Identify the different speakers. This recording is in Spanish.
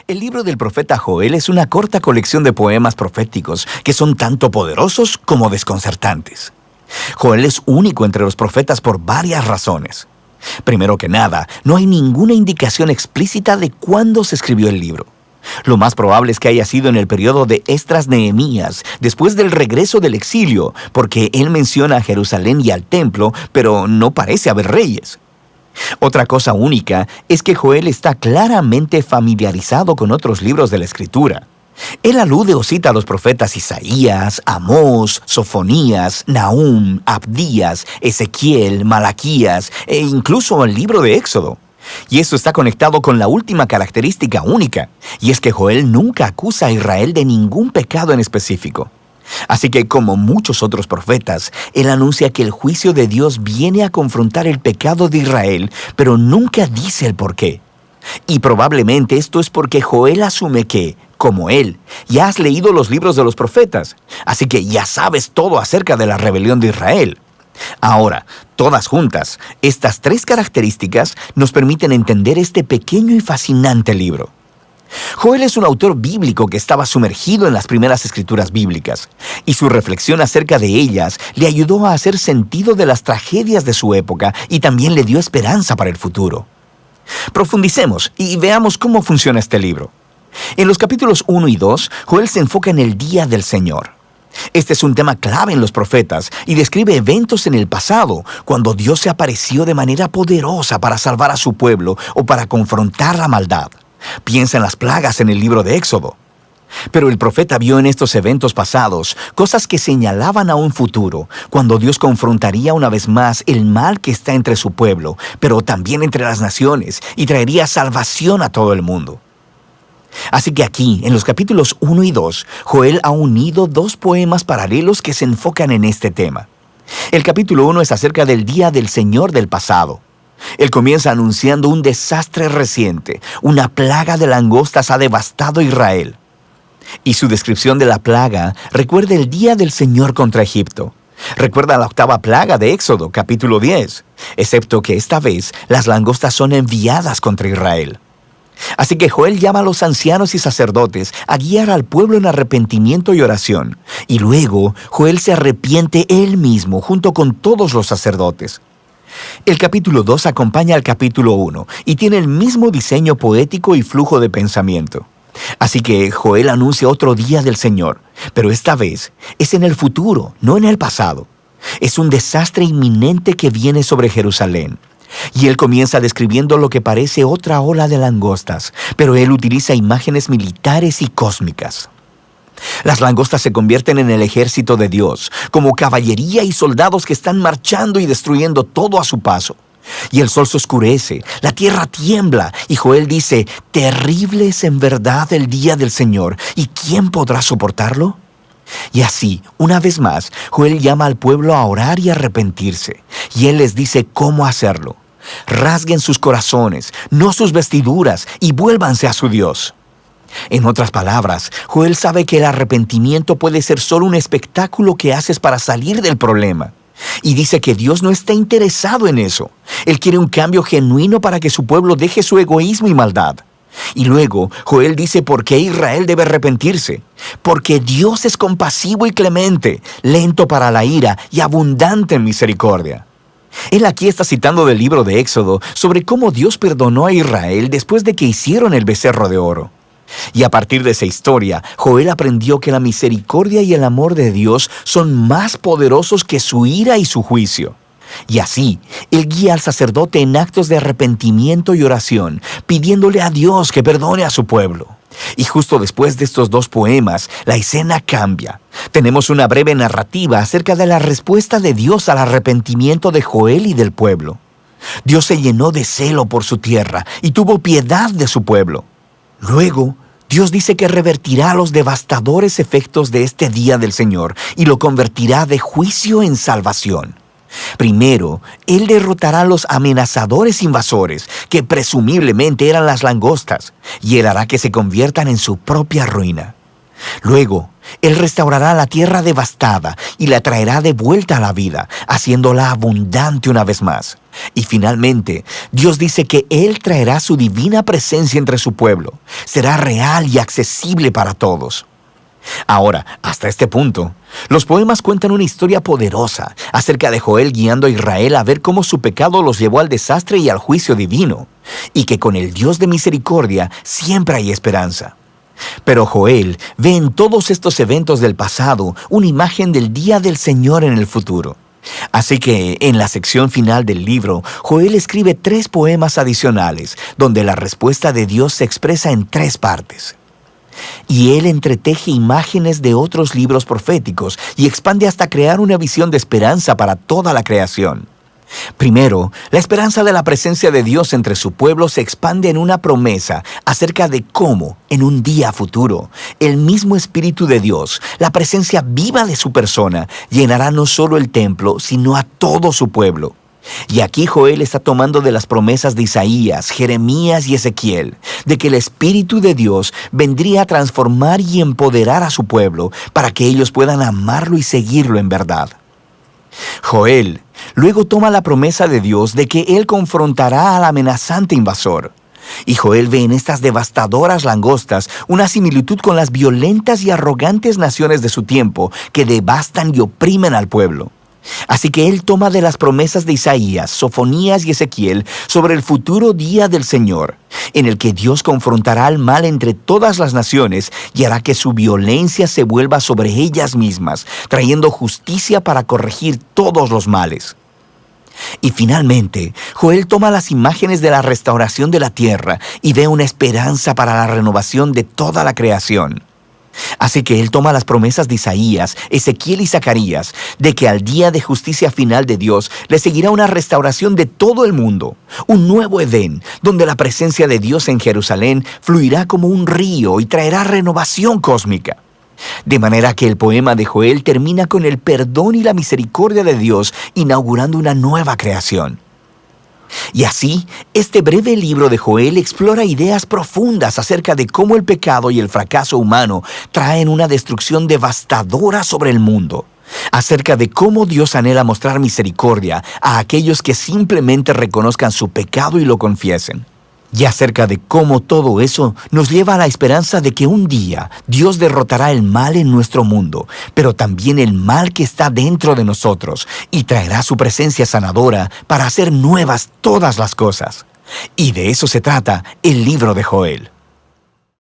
Speaker 1: El libro del profeta Joel es una corta colección de poemas proféticos que son tanto poderosos como desconcertantes. Joel es único entre los profetas por varias razones. Primero que nada, no hay ninguna indicación explícita de cuándo se escribió el libro. Lo más probable es que haya sido en el periodo de Esdras-Nehemías, después del regreso del exilio, porque él menciona a Jerusalén y al templo, pero no parece haber reyes. Otra cosa única es que Joel está claramente familiarizado con otros libros de la Escritura. Él alude o cita a los profetas Isaías, Amós, Sofonías, Nahum, Abdías, Ezequiel, Malaquías e incluso al libro de Éxodo. Y esto está conectado con la última característica única, y es que Joel nunca acusa a Israel de ningún pecado en específico. Así que, como muchos otros profetas, él anuncia que el juicio de Dios viene a confrontar el pecado de Israel, pero nunca dice el por qué. Y probablemente esto es porque Joel asume que, como él, ya has leído los libros de los profetas, así que ya sabes todo acerca de la rebelión de Israel. Ahora, todas juntas, estas tres características nos permiten entender este pequeño y fascinante libro. Joel es un autor bíblico que estaba sumergido en las primeras escrituras bíblicas, y su reflexión acerca de ellas le ayudó a hacer sentido de las tragedias de su época y también le dio esperanza para el futuro. Profundicemos y veamos cómo funciona este libro. En los capítulos 1 y 2, Joel se enfoca en el día del Señor. Este es un tema clave en los profetas y describe eventos en el pasado, cuando Dios se apareció de manera poderosa para salvar a su pueblo o para confrontar la maldad. Piensa en las plagas en el libro de Éxodo. Pero el profeta vio en estos eventos pasados cosas que señalaban a un futuro, cuando Dios confrontaría una vez más el mal que está entre su pueblo, pero también entre las naciones, y traería salvación a todo el mundo. Así que aquí, en los capítulos 1 y 2, Joel ha unido dos poemas paralelos que se enfocan en este tema. El capítulo 1 es acerca del día del Señor del pasado. Él comienza anunciando un desastre reciente. Una plaga de langostas ha devastado Israel. Y su descripción de la plaga recuerda el día del Señor contra Egipto. Recuerda la octava plaga de Éxodo, capítulo 10, excepto que esta vez las langostas son enviadas contra Israel. Así que Joel llama a los ancianos y sacerdotes a guiar al pueblo en arrepentimiento y oración. Y luego Joel se arrepiente él mismo junto con todos los sacerdotes. El capítulo 2 acompaña al capítulo 1 y tiene el mismo diseño poético y flujo de pensamiento. Así que Joel anuncia otro día del Señor, pero esta vez es en el futuro, no en el pasado. Es un desastre inminente que viene sobre Jerusalén. Y él comienza describiendo lo que parece otra ola de langostas, pero él utiliza imágenes militares y cósmicas. Las langostas se convierten en el ejército de Dios, como caballería y soldados que están marchando y destruyendo todo a su paso. Y el sol se oscurece, la tierra tiembla, y Joel dice, terrible es en verdad el día del Señor, ¿y quién podrá soportarlo? Y así, una vez más, Joel llama al pueblo a orar y arrepentirse, y él les dice cómo hacerlo. Rasguen sus corazones, no sus vestiduras, y vuélvanse a su Dios. En otras palabras, Joel sabe que el arrepentimiento puede ser solo un espectáculo que haces para salir del problema. Y dice que Dios no está interesado en eso. Él quiere un cambio genuino para que su pueblo deje su egoísmo y maldad. Y luego, Joel dice por qué Israel debe arrepentirse. Porque Dios es compasivo y clemente, lento para la ira y abundante en misericordia. Él aquí está citando del libro de Éxodo sobre cómo Dios perdonó a Israel después de que hicieron el becerro de oro. Y a partir de esa historia, Joel aprendió que la misericordia y el amor de Dios son más poderosos que su ira y su juicio. Y así, él guía al sacerdote en actos de arrepentimiento y oración, pidiéndole a Dios que perdone a su pueblo. Y justo después de estos dos poemas, la escena cambia. Tenemos una breve narrativa acerca de la respuesta de Dios al arrepentimiento de Joel y del pueblo. Dios se llenó de celo por su tierra y tuvo piedad de su pueblo. Luego, Dios dice que revertirá los devastadores efectos de este día del Señor y lo convertirá de juicio en salvación. Primero, Él derrotará a los amenazadores invasores, que presumiblemente eran las langostas, y Él hará que se conviertan en su propia ruina. Luego, Él restaurará la tierra devastada y la traerá de vuelta a la vida, haciéndola abundante una vez más. Y finalmente, Dios dice que Él traerá su divina presencia entre su pueblo. Será real y accesible para todos. Ahora, hasta este punto, los poemas cuentan una historia poderosa acerca de Joel guiando a Israel a ver cómo su pecado los llevó al desastre y al juicio divino, y que con el Dios de misericordia siempre hay esperanza. Pero Joel ve en todos estos eventos del pasado una imagen del día del Señor en el futuro. Así que, en la sección final del libro, Joel escribe 3 poemas adicionales, donde la respuesta de Dios se expresa en 3 partes. Y él entreteje imágenes de otros libros proféticos y expande hasta crear una visión de esperanza para toda la creación. Primero, la esperanza de la presencia de Dios entre su pueblo se expande en una promesa acerca de cómo, en un día futuro, el mismo Espíritu de Dios, la presencia viva de su persona, llenará no solo el templo, sino a todo su pueblo. Y aquí Joel está tomando de las promesas de Isaías, Jeremías y Ezequiel, de que el Espíritu de Dios vendría a transformar y empoderar a su pueblo para que ellos puedan amarlo y seguirlo en verdad. Joel luego toma la promesa de Dios de que Él confrontará al amenazante invasor. Y Joel ve en estas devastadoras langostas una similitud con las violentas y arrogantes naciones de su tiempo que devastan y oprimen al pueblo. Así que él toma de las promesas de Isaías, Sofonías y Ezequiel sobre el futuro día del Señor, en el que Dios confrontará al mal entre todas las naciones y hará que su violencia se vuelva sobre ellas mismas, trayendo justicia para corregir todos los males. Y finalmente, Joel toma las imágenes de la restauración de la tierra y ve una esperanza para la renovación de toda la creación. Así que él toma las promesas de Isaías, Ezequiel y Zacarías, de que al día de justicia final de Dios le seguirá una restauración de todo el mundo, un nuevo Edén, donde la presencia de Dios en Jerusalén fluirá como un río y traerá renovación cósmica. De manera que el poema de Joel termina con el perdón y la misericordia de Dios, inaugurando una nueva creación. Y así, este breve libro de Joel explora ideas profundas acerca de cómo el pecado y el fracaso humano traen una destrucción devastadora sobre el mundo, acerca de cómo Dios anhela mostrar misericordia a aquellos que simplemente reconozcan su pecado y lo confiesen, y acerca de cómo todo eso nos lleva a la esperanza de que un día Dios derrotará el mal en nuestro mundo, pero también el mal que está dentro de nosotros, y traerá su presencia sanadora para hacer nuevas todas las cosas. Y de eso se trata el libro de Joel.